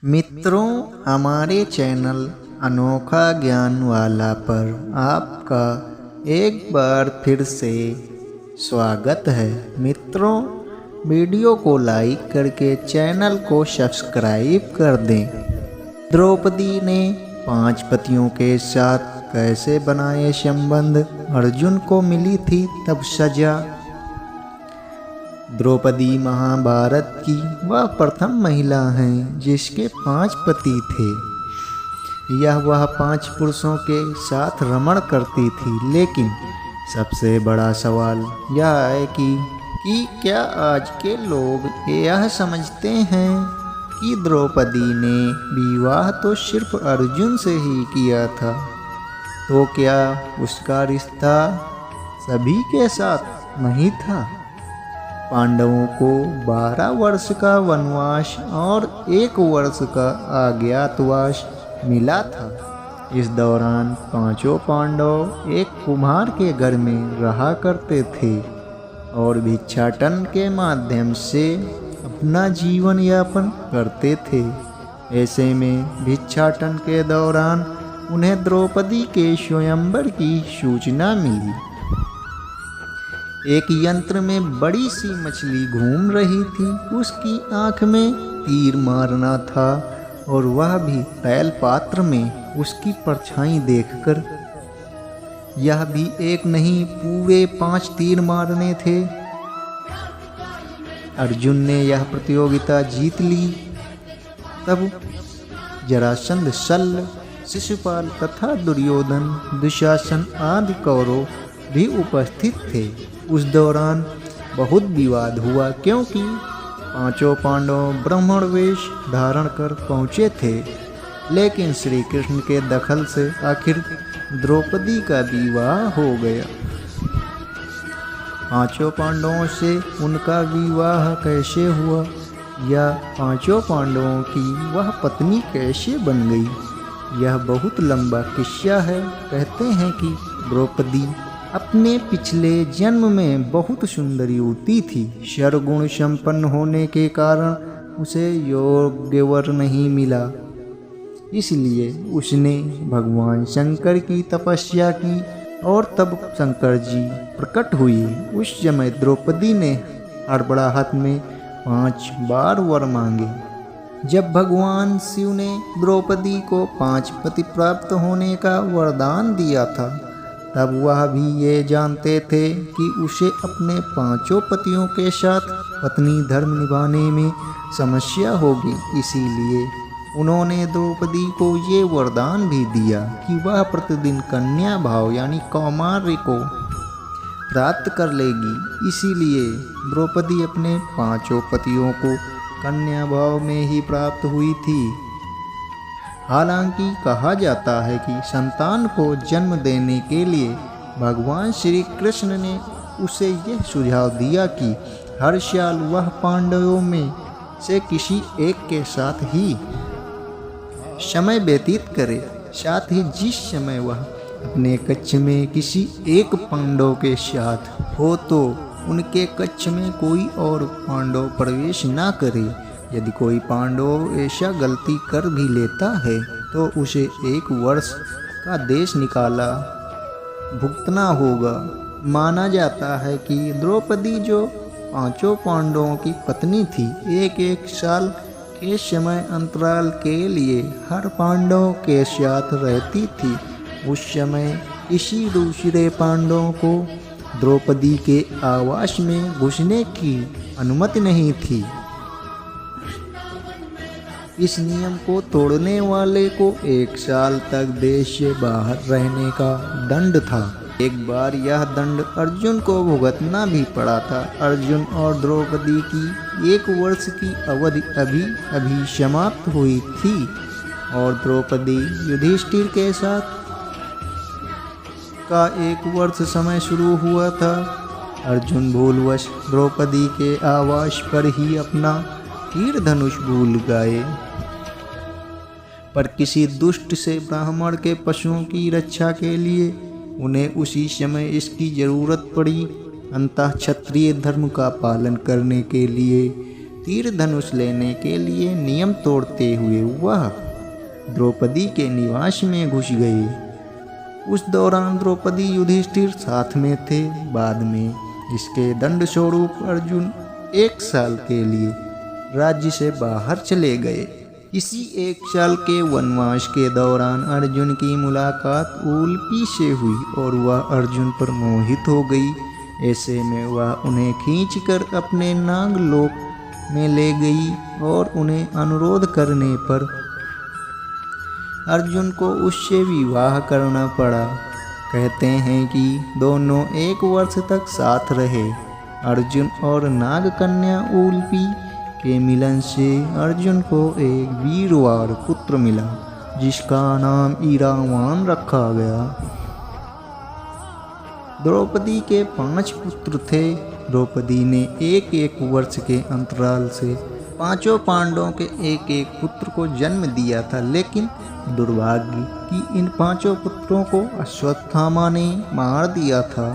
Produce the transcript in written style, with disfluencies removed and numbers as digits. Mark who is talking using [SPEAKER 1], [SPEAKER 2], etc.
[SPEAKER 1] मित्रों, हमारे चैनल अनोखा ज्ञान वाला पर आपका एक बार फिर से स्वागत है। मित्रों, वीडियो को लाइक करके चैनल को सब्सक्राइब कर दें। द्रौपदी ने 5 पतियों के साथ कैसे बनाए संबंध, अर्जुन को मिली थी तब सजा। द्रौपदी महाभारत की वह प्रथम महिला हैं जिसके 5 पति थे। वह 5 पुरुषों के साथ रमण करती थी, लेकिन सबसे बड़ा सवाल यह है कि क्या आज के लोग यह समझते हैं कि द्रौपदी ने विवाह तो सिर्फ अर्जुन से ही किया था, तो क्या उसका रिश्ता सभी के साथ नहीं था। पांडवों को 12 वर्ष का वनवास और 1 वर्ष का अज्ञातवास मिला था। इस दौरान 5 पांडव एक कुम्हार के घर में रहा करते थे और भिक्षाटन के माध्यम से अपना जीवन यापन करते थे। ऐसे में भिक्षाटन के दौरान उन्हें द्रौपदी के स्वयंवर की सूचना मिली। एक यंत्र में बड़ी सी मछली घूम रही थी, उसकी आंख में तीर मारना था और वह भी तैल पात्र में उसकी परछाई देखकर। यह भी एक नहीं, पूरे 5 तीर मारने थे। अर्जुन ने यह प्रतियोगिता जीत ली। तब जरासंध, शल्य, शिशुपाल तथा दुर्योधन, दुशासन आदि कौरव भी उपस्थित थे। उस दौरान बहुत विवाद हुआ, क्योंकि 5 पांडव ब्राह्मण वेश धारण कर पहुँचे थे, लेकिन श्री कृष्ण के दखल से आखिर द्रौपदी का विवाह हो गया। 5 पांडवों से उनका विवाह कैसे हुआ, या 5 पांडवों की वह पत्नी कैसे बन गई, यह बहुत लंबा किस्सा है। कहते हैं कि द्रौपदी अपने पिछले जन्म में बहुत सुंदर युवती थी। सर्वगुण संपन्न होने के कारण उसे योग्य वर नहीं मिला, इसलिए उसने भगवान शंकर की तपस्या की और तब शंकर जी प्रकट हुए। उस समय द्रौपदी ने हड़बड़ाहट में 5 बार वर मांगे। जब भगवान शिव ने द्रौपदी को 5 पति प्राप्त होने का वरदान दिया था, तब वह भी ये जानते थे कि उसे अपने 5 पतियों के साथ पत्नी धर्म निभाने में समस्या होगी। इसीलिए उन्होंने द्रौपदी को ये वरदान भी दिया कि वह प्रतिदिन कन्या भाव यानी कौमार्य को प्राप्त कर लेगी। इसीलिए द्रौपदी अपने 5 पतियों को कन्या भाव में ही प्राप्त हुई थी। हालांकि कहा जाता है कि संतान को जन्म देने के लिए भगवान श्री कृष्ण ने उसे यह सुझाव दिया कि हर साल वह पांडवों में से किसी एक के साथ ही समय व्यतीत करे। साथ ही जिस समय वह अपने कक्ष में किसी एक पांडव के साथ हो, तो उनके कक्ष में कोई और पांडव प्रवेश ना करे। यदि कोई पांडव ऐसा गलती कर भी लेता है तो उसे 1 वर्ष का देश निकाला भुगतना होगा। माना जाता है कि द्रौपदी जो 5 पांडवों की पत्नी थी, एक साल के समय अंतराल के लिए हर पांडव के साथ रहती थी। उस समय किसी दूसरे पांडव को द्रौपदी के आवास में घुसने की अनुमति नहीं थी। इस नियम को तोड़ने वाले को 1 साल तक देश से बाहर रहने का दंड था। एक बार यह दंड अर्जुन को भुगतना भी पड़ा था। अर्जुन और द्रौपदी की 1 वर्ष की अवधि अभी समाप्त हुई थी और द्रौपदी युधिष्ठिर के साथ का 1 वर्ष समय शुरू हुआ था। अर्जुन भूलवश द्रौपदी के आवास पर ही अपना तीर धनुष भूल गए, पर किसी दुष्ट से ब्राह्मण के पशुओं की रक्षा के लिए उन्हें उसी समय इसकी जरूरत पड़ी। अंततः क्षत्रिय धर्म का पालन करने के लिए तीर धनुष लेने के लिए नियम तोड़ते हुए वह द्रौपदी के निवास में घुस गए। उस दौरान द्रौपदी युधिष्ठिर साथ में थे। बाद में इसके दंड स्वरूप अर्जुन 1 साल के लिए राज्य से बाहर चले गए। इसी 1 साल के वनवास के दौरान अर्जुन की मुलाकात उल्पी से हुई और वह अर्जुन पर मोहित हो गई। ऐसे में वह उन्हें खींचकर अपने नागलोक में ले गई और उन्हें अनुरोध करने पर अर्जुन को उससे विवाह करना पड़ा। कहते हैं कि दोनों 1 वर्ष तक साथ रहे। अर्जुन और नागकन्या उल्पी के मिलन से अर्जुन को एक वीरवार पुत्र मिला जिसका नाम ईरावान रखा गया। द्रौपदी के 5 पुत्र थे। द्रौपदी ने 1-1 वर्ष के अंतराल से 5 पांडवों के 1-1 पुत्र को जन्म दिया था, लेकिन दुर्भाग्य कि इन 5 पुत्रों को अश्वत्थामा ने मार दिया था।